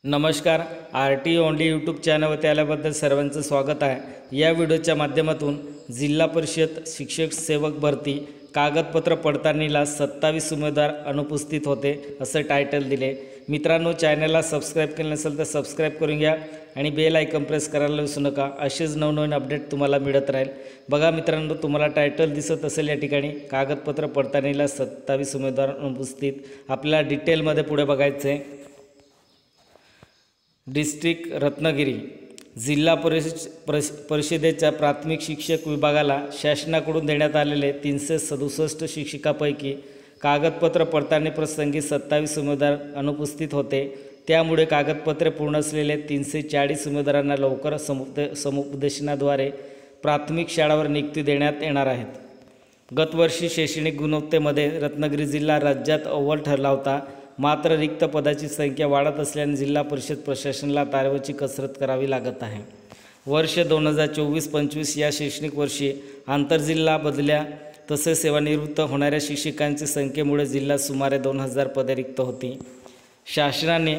नमस्कार. RT only YouTube चॅनलवरती आल्याबद्दल सर्वांचं स्वागत आहे. या व्हिडिओच्या माध्यमातून जिल्हा परिषद शिक्षक सेवक भरती कागदपत्र पडताळणीला 27 उमेदवार अनुपस्थित होते असं टायटल दिले. मित्रांनो, चॅनलला सबस्क्राईब केलं नसेल तर सबस्क्राईब करून घ्या आणि बेल आयकॉन प्रेस करायला विसरू नका. असेच नवनवीन अपडेट तुम्हाला मिळत राहील. बघा मित्रांनो, तुम्हाला टायटल दिसत असेल या ठिकाणी कागदपत्र पडताळणीला 27 उमेदवार अनुपस्थित. आपल्याला डिटेलमध्ये पुढे बघायचं आहे. डिस्ट्रिक्ट रत्नागिरी जिल्हा परिषदेच्या प्राथमिक शिक्षक विभागाला शासनाकडून देण्यात आलेले 367 शिक्षकापैकी कागदपत्र पडताळणी प्रसंगी 27 उमेदवार अनुपस्थित होते. त्यामुळे कागदपत्रे पूर्ण असलेले 340 उमेदवारांना लवकर समुपदेशनाद्वारे प्राथमिक शाळांवर नियुक्ती देण्यात येणार आहेत. गतवर्षी शैक्षणिक गुणवत्तेमध्ये रत्नागिरी जिल्हा राज्यात अव्वल ठरला होता. मात्र रिक्त पदाची संख्या वाढत असल्याने जिल्हा परिषद प्रशासनाला तारेवरची कसरत करावी लागत आहे. वर्ष 2024-25 या शैक्षणिक वर्षी आंतरजिल्हा बदल्या तसेच सेवानिवृत्त होणाऱ्या शिक्षकांच्या संख्येमुळे जिल्ह्यात सुमारे 2000 पदे रिक्त होती. शासनाने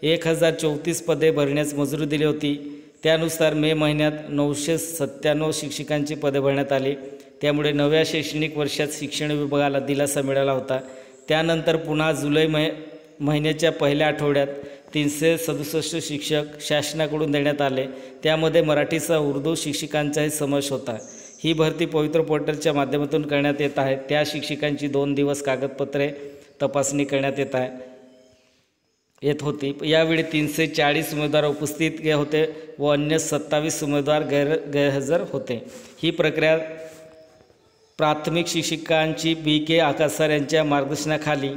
1034 पदे भरण्यास मंजुरी दिली होती. त्यानुसार मे महिन्यात 997 शिक्षकांची पदे भरण्यात आली. त्यामुळे नव्या शैक्षणिक वर्षात शिक्षण विभागाला दिलासा मिळाला होता. त्यानंतर पुन्हा जुलै महिन्याच्या पहिल्या आठवड्यात 367 शिक्षक शासनाकडून देण्यात आले. त्यामध्ये मराठीसह उर्दू शिक्षकांचाही समावेश होता. ही भरती पवित्र पोर्टलच्या माध्यमातून करण्यात येत आहे. त्या शिक्षकांची 2 दिवस कागदपत्रे तपासणी करण्यात येत होती. यावेळी 340 उमेदवार उपस्थित होते व अन्य 27 उमेदवार गैरहजर होते. ही प्रक्रिया प्राथमिक शिक्षकांची BK आकासर यांच्या मार्गदर्शनाखाली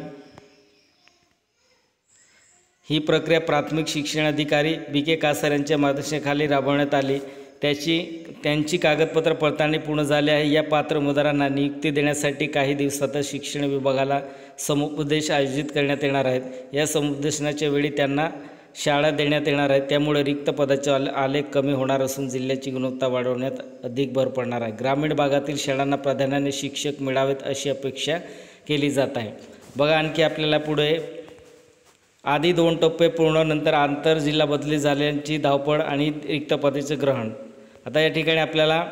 प्राथमिक शिक्षणाधिकारी BK कासार यांच्या मार्गदर्शनाखाली राबवण्यात आली. त्यांची कागदपत्र पडताळणी पूर्ण झाली आहे. या पात्र उमेदवारांना नियुक्ती देण्यासाठी काही दिवसातच शिक्षण विभागाला समुपदेश आयोजित करण्यात येणार आहेत. या समुपदेशनाच्या वेळी त्यांना शाळा देण्यात येणार आहेत. त्यामुळे रिक्त पदाचे आलेख कमी होणार असून जिल्ह्याची गुणवत्ता वाढवण्यात अधिक भर पडणार आहे. ग्रामीण भागातील शाळांना प्राधान्याने शिक्षक मिळावेत अशी अपेक्षा केली जात आहे. बघा, आणखी आपल्याला पुढे आधी 2 टप्पे पूर्ण, नंतर आंतरजिल्हा बदली झाल्याची धावपळ आणि रिक्त पदाचे ग्रहण. आता या ठिकाणी आपल्याला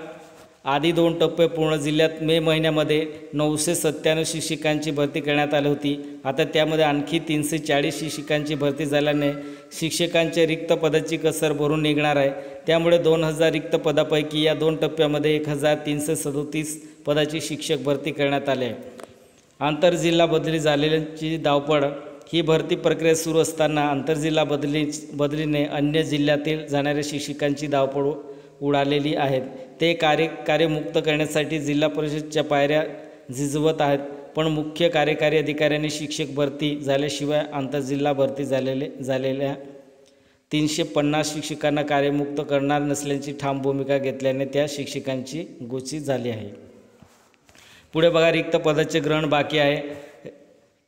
आधी 2 टप्पे पूर्ण जिल्ह्यात मे महिन्यामध्ये 997 शिक्षकांची भरती करण्यात आली होती. आता त्यामध्ये आणखी 340 शिक्षकांची भरती झाल्याने शिक्षकांच्या रिक्त पदाची कसर भरून निघणार आहे. त्यामुळे 2000 रिक्त पदापैकी या 2 टप्प्यामध्ये 1337 पदाची शिक्षक भरती करण्यात आली आहे. आंतरजिल्हा बदली झालेल्यांची धावपळ. ही भरती प्रक्रिया सुरू असताना आंतरजिल्हा बदलीने अन्य जिल्ह्यातील जाणाऱ्या शिक्षकांची धावपळ उडालेली आहेत. ते कार्यमुक्त करण्यासाठी जिल्हा परिषदच्या पायऱ्या झिजवत आहेत. पण मुख्य कार्यकारी अधिकाऱ्यांनी शिक्षक भरती झाल्याशिवाय आंतरजिल्हा भरती झालेल्या 350 शिक्षकांना कार्यमुक्त करणार नसल्याची ठाम भूमिका घेतल्याने त्या शिक्षकांची गोची झाली आहे. पुढे बघा, रिक्त पदाचे ग्रहण बाकी आहे.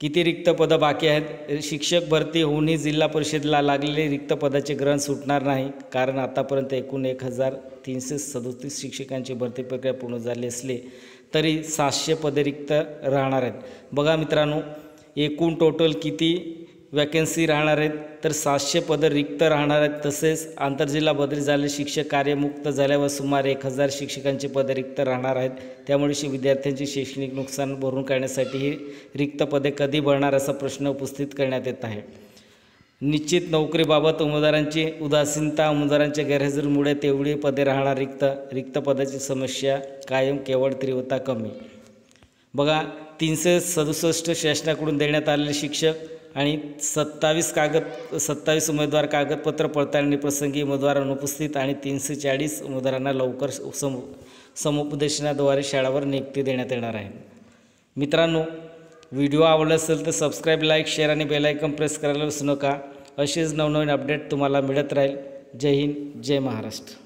किती रिक्त पदं बाकी आहेत? शिक्षक भरती होऊनही जिल्हा परिषदेला लागलेले रिक्त पदाचे ग्रहण सुटणार नाही. कारण आतापर्यंत एकूण 1337 शिक्षकांची भरती प्रक्रिया पूर्ण झाली असली तरी 700 पदे रिक्त राहणार आहेत. बघा मित्रांनो, एकूण टोटल किती वॅकन्सी राहणार आहेत तर 700 पदं रिक्त राहणार आहेत. तसेच आंतरजिल्हा बदली झाले शिक्षक कार्यमुक्त झाल्यावर सुमारे 1000 शिक्षकांची पदे रिक्त राहणार आहेत. त्यामुळे विद्यार्थ्यांची शैक्षणिक नुकसान भरून काढण्यासाठी ही रिक्त पदे कधी भरणार असा प्रश्न उपस्थित करण्यात येत आहे. निश्चित नोकरीबाबत उमेदवारांची उदासीनता, उमेदवारांच्या गैरहजेरीमुळे तेवढी पदे राहणार रिक्त पदाची समस्या कायम, केवळ तीव्रता कमी. बघा, 367 शासनाकडून देण्यात आलेले शिक्षक आणि 27 उमेदवार कागदपत्र पडताळणी प्रसंगी उमेदवार अनुपस्थित आणि 340 उमेदवारांना लवकर समुपदेशनाद्वारे शाळांवर नियुक्ती देण्यात येणार आहे. मित्रांनो, व्हिडिओ आवडला असेल तर सबस्क्राईब, लाईक, शेअर आणि बेल आयकॉन प्रेस करायला विसरू नका. असेच नवनवीन अपडेट तुम्हाला मिळत राहील. जय हिंद, जय महाराष्ट्र.